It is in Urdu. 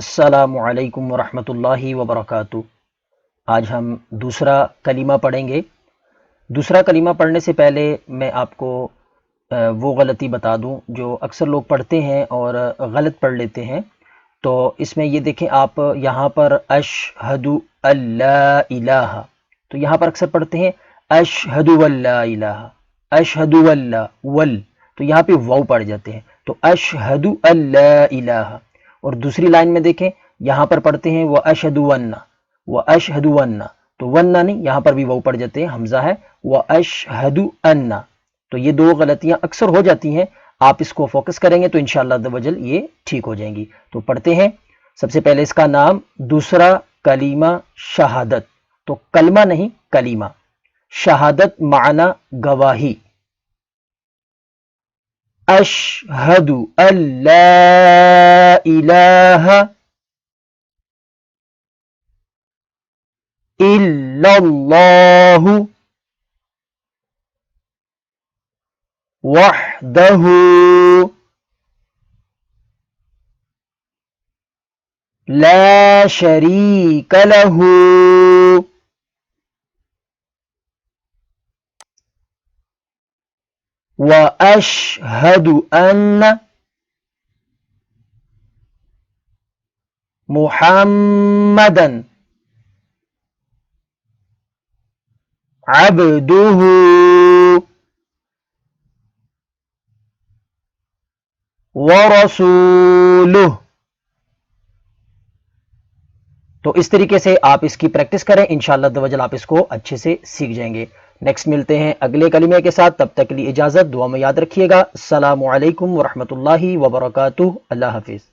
السلام علیکم ورحمۃ اللہ وبرکاتہ۔ آج ہم دوسرا کلمہ پڑھیں گے۔ دوسرا کلمہ پڑھنے سے پہلے میں آپ کو وہ غلطی بتا دوں جو اکثر لوگ پڑھتے ہیں اور غلط پڑھ لیتے ہیں۔ تو اس میں یہ دیکھیں، آپ یہاں پر اشہد اللہ الہ، تو یہاں پر اکثر پڑھتے ہیں اشہد اللہ الہ، اشہد اللہ ول، تو یہاں پہ واو پڑھ جاتے ہیں، تو اشہد اللہ الہ۔ اور دوسری لائن میں دیکھیں، یہاں پر پڑھتے ہیں وَأَشْهَدُ وَنَّ، وَأَشْهَدُ وَنَّ، تو ون نہیں، یہاں پر بھی واو پڑھ جاتے ہیں، حمزہ ہے، وَأَشْهَدُ أَنَّ۔ تو یہ دو غلطیاں اکثر ہو جاتی ہیں، آپ اس کو فوکس کریں گے تو انشاءاللہ عز و جل یہ ٹھیک ہو جائیں گی۔ تو پڑھتے ہیں۔ سب سے پہلے اس کا نام، دوسرا کلمہ شہادت، تو کلمہ نہیں کلمہ، شہادت معنی گواہی۔ اشہد اللہ الہ الا اللہ وحدہ لا شریک لہ واشہد ان محمدا عبدہ ورسولہ۔ تو اس طریقے سے آپ اس کی پریکٹس کریں، انشاءاللہ عز و جل آپ اس کو اچھے سے سیکھ جائیں گے۔ نیکسٹ ملتے ہیں اگلے کلمے کے ساتھ، تب تک کے لیے اجازت، دعا میں یاد رکھیے گا۔ السلام علیکم ورحمۃ اللہ وبرکاتہ۔ اللہ حافظ۔